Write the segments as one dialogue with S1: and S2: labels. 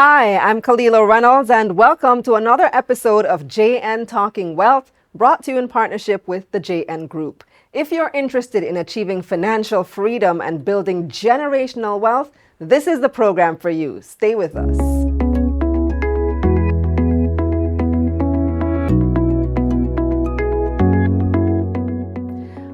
S1: Hi, I'm Kalilah Reynolds, and welcome to another episode of JN Talking Wealth, brought to you in partnership with the JN Group. If you're interested in achieving financial freedom and building generational wealth, this is the program for you. Stay with us.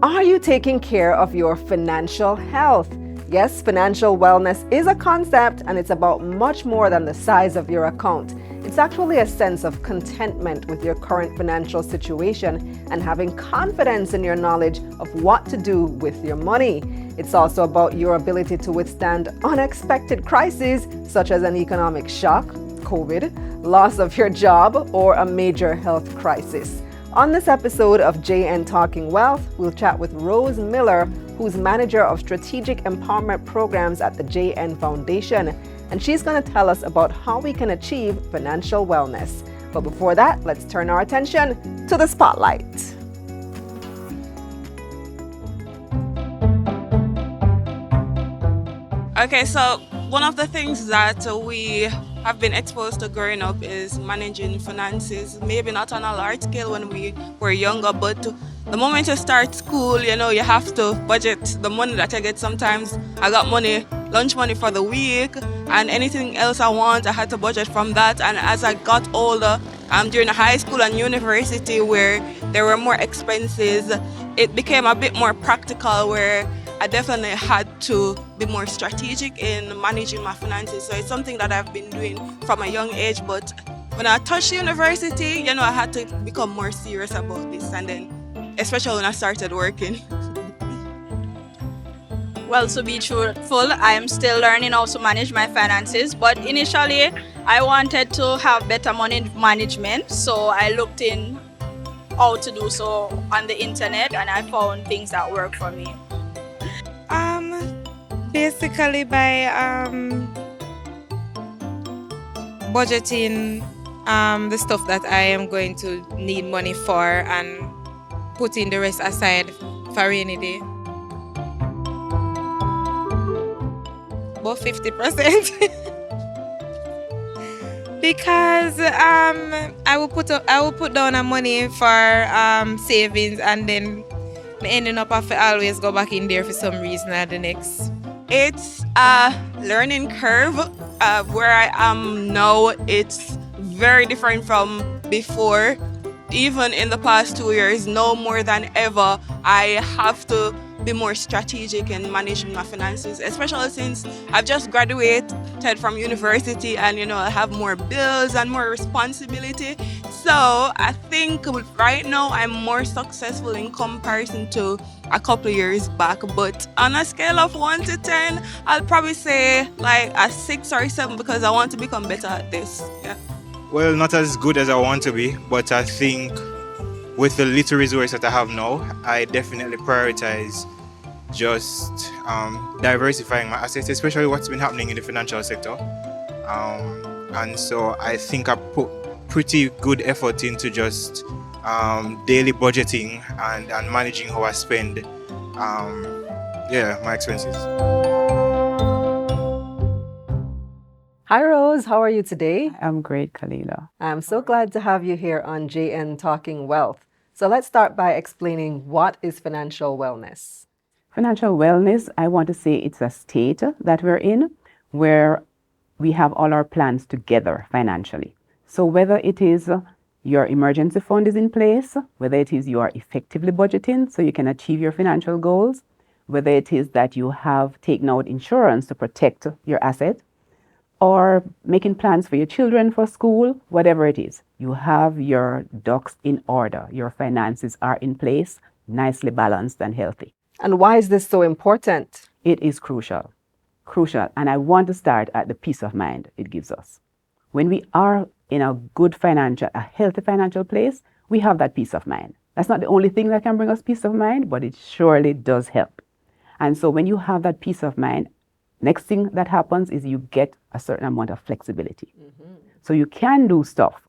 S1: Are you taking care of your financial health? Yes, financial wellness is a concept, and it's about much more than the size of your account. It's actually a sense of contentment with your current financial situation and having confidence in your knowledge of what to do with your money. It's also about your ability to withstand unexpected crises such as an economic shock, COVID, loss of your job, or a major health crisis. On this episode of JN Talking Wealth, we'll chat with Rose Miller, who's manager of strategic empowerment programs at the JN Foundation, and she's going to tell us about how we can achieve financial wellness. But before that, let's turn our attention to the spotlight.
S2: Okay, so one of the things that we have been exposed to growing up is managing finances. Maybe not on a large scale when we were younger, but the moment you start school, you have to budget the money that I get. Sometimes I got money, lunch money for the week, and anything else I want, I had to budget from that. And as I got older, during high school and university where there were more expenses, it became a bit more practical where I definitely had to be more strategic in managing my finances. So it's something that I've been doing from a young age. But when I touched university, I had to become more serious about this. And then, especially when I started working.
S3: Well, to be truthful, I am still learning how to manage my finances. But initially, I wanted to have better money management. So I looked in how to do so on the internet, and I found things that work for me.
S4: Basically by budgeting the stuff that I am going to need money for and putting the rest aside for rainy day. About 50%. Because I will put down a money for savings, and then me ending up have to always go back in there for some reason or the next.
S2: It's a learning curve. Where I am now, it's very different from before. Even in the past 2 years, no more than ever, I have to be more strategic in managing my finances, especially since I've just graduated from university and I have more bills and more responsibility. So I think right now I'm more successful in comparison to a couple of years back. But on a scale of 1 to 10, I'll probably say like a 6 or a 7 because I want to become better at this. Yeah.
S5: Well, not as good as I want to be, but I think with the little resource that I have now, I definitely prioritize just diversifying my assets, especially what's been happening in the financial sector. And so I think I put pretty good effort into just daily budgeting and managing how I spend my expenses.
S1: Hi, Rose. How are you today?
S6: I'm great, Kalilah.
S1: I'm so glad to have you here on JN Talking Wealth. So let's start by explaining what is financial wellness.
S6: Financial wellness, I want to say it's a state that we're in where we have all our plans together financially. So whether it is your emergency fund is in place, whether it is you are effectively budgeting so you can achieve your financial goals, whether it is that you have taken out insurance to protect your asset, or making plans for your children for school, whatever it is, you have your ducks in order. Your finances are in place, nicely balanced and healthy.
S1: And why is this so important?
S6: It is crucial. And I want to start at the peace of mind it gives us. When we are in a healthy financial place, we have that peace of mind. That's not the only thing that can bring us peace of mind, but it surely does help. And so when you have that peace of mind, next thing that happens is you get a certain amount of flexibility. Mm-hmm. So you can do stuff,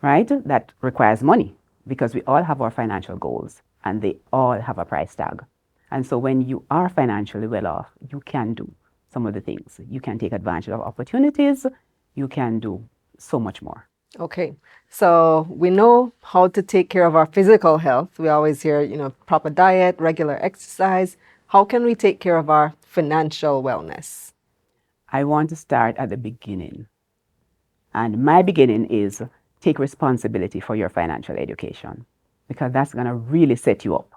S6: right, that requires money, because we all have our financial goals and they all have a price tag. And so when you are financially well off, you can do some of the things. You can take advantage of opportunities. you can do so much more.
S1: Okay, so we know how to take care of our physical health. We always hear, proper diet, regular exercise. How can we take care of our financial wellness?
S6: I want to start at the beginning. And my beginning is take responsibility for your financial education, because that's going to really set you up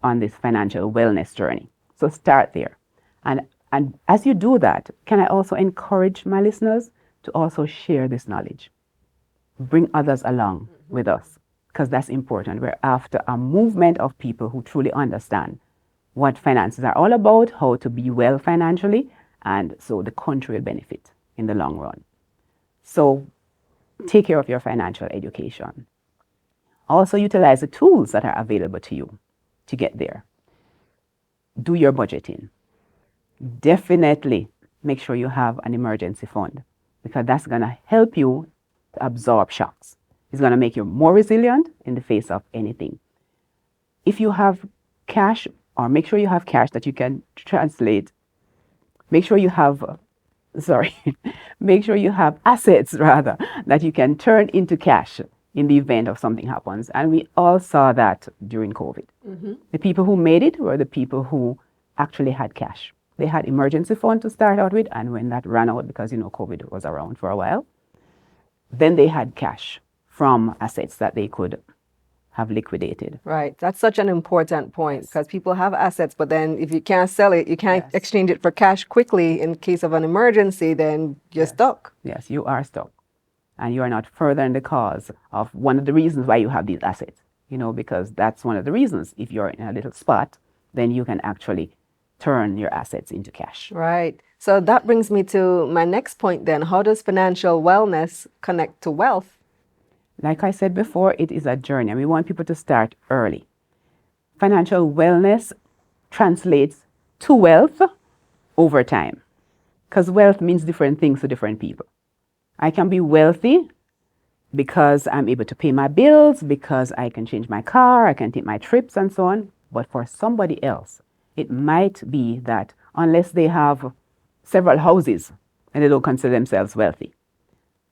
S6: on this financial wellness journey. So start there. And as you do that, can I also encourage my listeners to also share this knowledge? Bring others along with us, because that's important. We're after a movement of people who truly understand what finances are all about, how to be well financially, and so the country will benefit in the long run. So take care of your financial education. Also utilize the tools that are available to you to get there. Do your budgeting. Definitely make sure you have an emergency fund, because that's going to help you to absorb shocks. It's going to make you more resilient in the face of anything. If you have cash, or make sure you have cash that you can translate. Make sure you have, make sure you have assets rather that you can turn into cash in the event of something happens. And we all saw that during COVID. The people who made it were the people who actually had cash. They had emergency fund to start out with, and when that ran out, because COVID was around for a while, then they had cash from assets that they could have liquidated.
S1: Right. That's such an important point, because people have assets, but then if you can't sell it, you can't exchange it for cash quickly in case of an emergency, then you're stuck.
S6: Yes, you are stuck. And you are not furthering the cause of one of the reasons why you have these assets, because that's one of the reasons. If you're in a little spot, then you can actually turn your assets into cash.
S1: Right. So that brings me to my next point then. How does financial wellness connect to wealth?
S6: Like I said before, it is a journey, and we want people to start early. Financial wellness translates to wealth over time, because wealth means different things to different people. I can be wealthy because I'm able to pay my bills, because I can change my car, I can take my trips and so on. But for somebody else, it might be that unless they have several houses, and they don't consider themselves wealthy.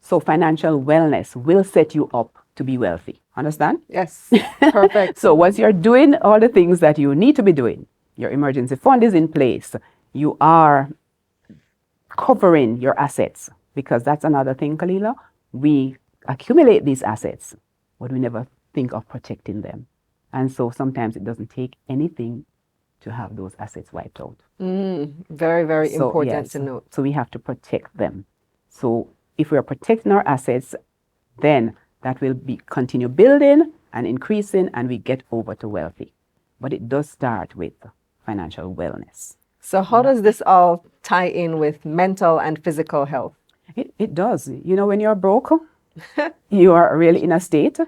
S6: So financial wellness will set you up to be wealthy. Understand?
S1: Yes. Perfect.
S6: So once you're doing all the things that you need to be doing, your emergency fund is in place, you are covering your assets, because that's another thing, Kalilah. We accumulate these assets, but we never think of protecting them. And so sometimes it doesn't take anything to have those assets wiped out.
S1: Very, very important to note.
S6: So we have to protect them. So if we are protecting our assets, then that will continue building and increasing, and we get over to wealthy. But it does start with financial wellness.
S1: So how does this all tie in with mental and physical health?
S6: It does. When you're broke, you are really in a state.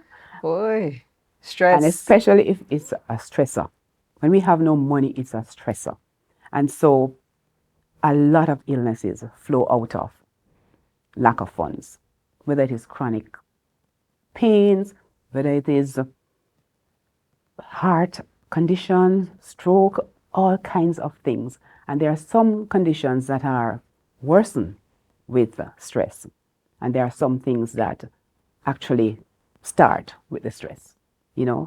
S1: Boy, stress.
S6: And especially if it's a stressor. When we have no money, it's a stressor. And so a lot of illnesses flow out of lack of funds, whether it is chronic pains, whether it is heart condition, stroke, all kinds of things. And there are some conditions that are worsened with stress. And there are some things that actually start with the stress.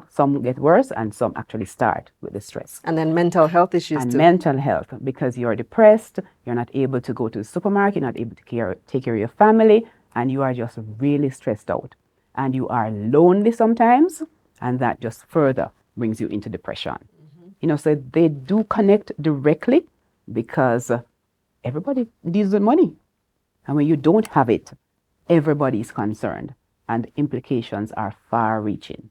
S6: Some get worse and some actually start with the stress.
S1: And then mental health issues
S6: and
S1: too.
S6: Mental health, because you're depressed, you're not able to go to the supermarket, you're not able to take care of your family, and you are just really stressed out. And you are lonely sometimes, and that just further brings you into depression. So they do connect directly, because everybody deals with money. And when you don't have it, everybody is concerned, and implications are far-reaching.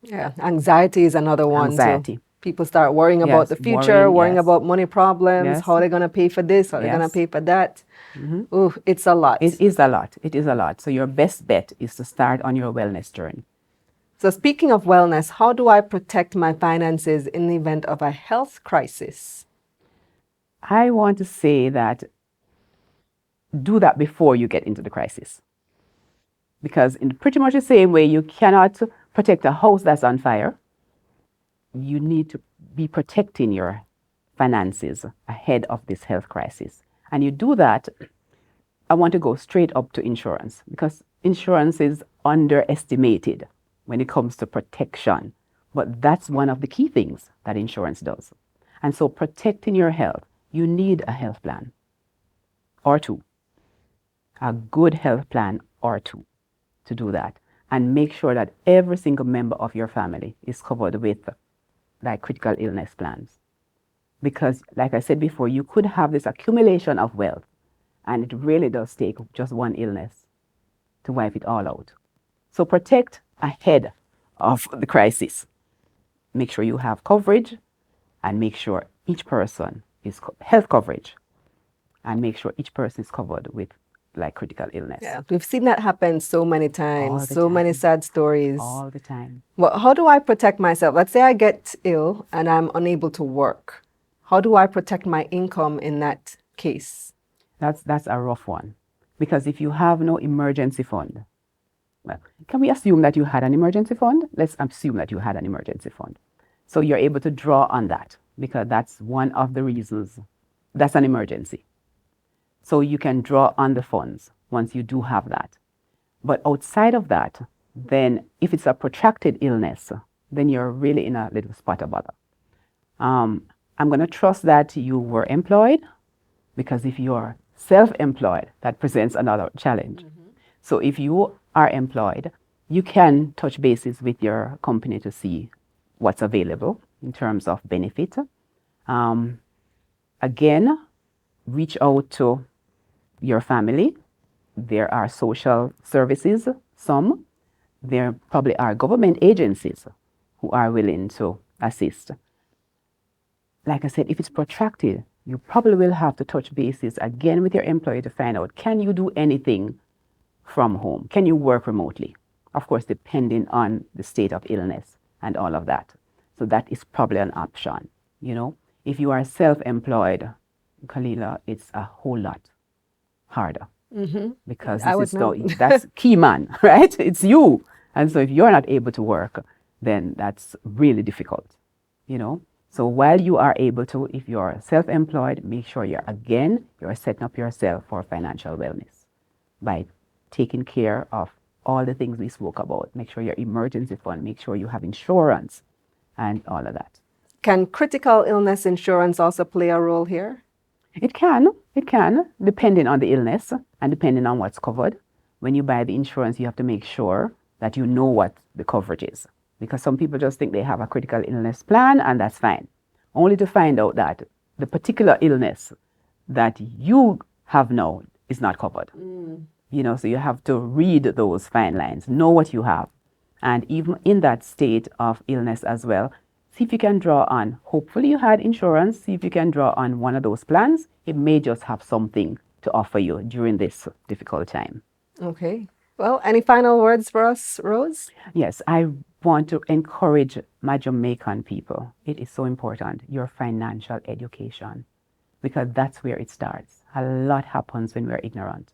S1: Yeah, anxiety is another one.
S6: Anxiety.
S1: So people start worrying about the future, worrying about money problems, how they're going to pay for this, how they're going to pay for that. Ooh, it's a lot.
S6: It is a lot. It is a lot. So your best bet is to start on your wellness journey.
S1: So speaking of wellness, how do I protect my finances in the event of a health crisis?
S6: I want to say that do that before you get into the crisis. Because in pretty much the same way you cannot protect a house that's on fire, you need to be protecting your finances ahead of this health crisis. And you do that I want to go straight up to insurance because insurance is underestimated when it comes to protection. But that's one of the key things that insurance does. And so protecting your health, you need a health plan or two, a good health plan or two to do that. And make sure that every single member of your family is covered with like critical illness plans. Because like I said before, you could have this accumulation of wealth and it really does take just one illness to wipe it all out. So protect ahead of the crisis. Make sure you have coverage and make sure each person is health coverage and make sure each person is covered with like critical illness.
S1: Yeah, we've seen that happen so many times, so many
S6: time.
S1: sad stories.
S6: All the time.
S1: Well, how do I protect myself? Let's say I get ill and I'm unable to work. How do I protect my income in that case?
S6: That's a rough one. Because if you have no emergency fund, well, can we assume that you had an emergency fund? Let's assume that you had an emergency fund. So you're able to draw on that because that's one of the reasons. That's an emergency. So you can draw on the funds once you do have that. But outside of that, then if it's a protracted illness, then you're really in a little spot of bother. I'm going to trust that you were employed because if you're self-employed, that presents another challenge. So if you are employed, you can touch bases with your company to see what's available in terms of benefit. Again, reach out to your family. There are social services, some. There probably are government agencies who are willing to assist. Like I said, if it's protracted, you probably will have to touch bases again with your employer to find out, can you do anything from home? Can you work remotely? Of course, depending on the state of illness and all of that. So that is probably an option. You know, if you are self-employed, Kalilah, it's a whole lot harder because that's key man, right? It's you. And so if you're not able to work, then that's really difficult, you know. So while you are able to, if you're self-employed, make sure you're setting up yourself for financial wellness by taking care of all the things we spoke about. Make sure your emergency fund, make sure you have insurance and all of that.
S1: Can critical illness insurance also play a role here?
S6: It can, depending on the illness and depending on what's covered. When you buy the insurance, you have to make sure that you know what the coverage is. Because some people just think they have a critical illness plan and that's fine. Only to find out that the particular illness that you have now is not covered. You know, so you have to read those fine lines, know what you have. And even in that state of illness as well, see if you can draw on, hopefully you had insurance, see if you can draw on one of those plans. It may just have something to offer you during this difficult time.
S1: Okay. Well, any final words for us, Rose?
S6: Yes, I want to encourage my Jamaican people. It is so important, your financial education, because that's where it starts. A lot happens when we're ignorant.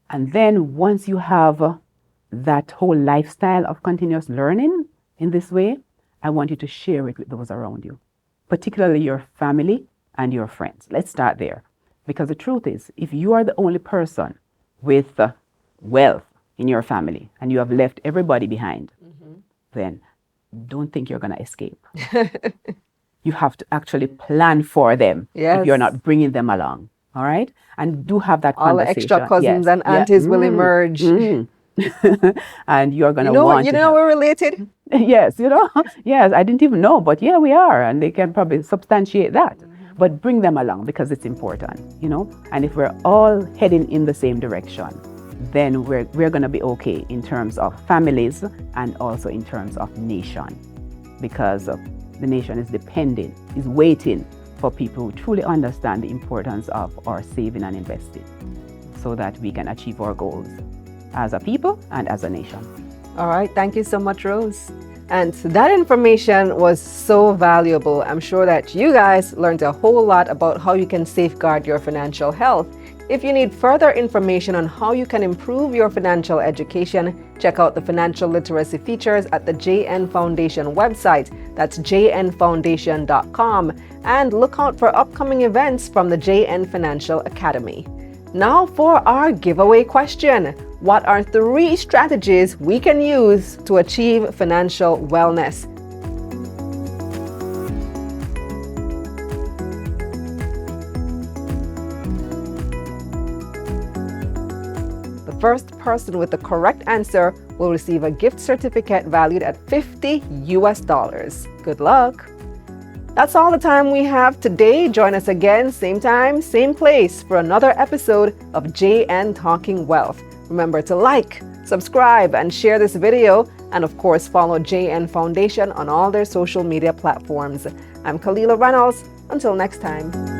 S6: And then once you have that whole lifestyle of continuous learning in this way, I want you to share it with those around you, particularly your family and your friends. Let's start there. Because the truth is, if you are the only person with wealth in your family and you have left everybody behind, then don't think you're going to escape. You have to actually plan for them if you're not bringing them along. All right? And do have that conversation.
S1: All the extra cousins and aunties will emerge.
S6: And you're going to want
S1: you know we're related?
S6: Yes, you know. Yes, I didn't even know, but yeah, we are. And they can probably substantiate that. But bring them along because it's important, you know. And if we're all heading in the same direction, then we're going to be okay in terms of families and also in terms of nation. Because the nation is waiting for people who truly understand the importance of our saving and investing so that we can achieve our goals as a people and as a nation.
S1: All right. Thank you so much, Rose. And that information was so valuable. I'm sure that you guys learned a whole lot about how you can safeguard your financial health. If you need further information on how you can improve your financial education, check out the financial literacy features at the JN Foundation website. That's jnfoundation.com. And look out for upcoming events from the JN Financial Academy. Now for our giveaway question. What are 3 strategies we can use to achieve financial wellness? The first person with the correct answer will receive a gift certificate valued at $50 US. Good luck! That's all the time we have today. Join us again, same time, same place, for another episode of JN Talking Wealth. Remember to like, subscribe, and share this video, and of course follow JN Foundation on all their social media platforms. I'm Kalilah Reynolds. Until next time.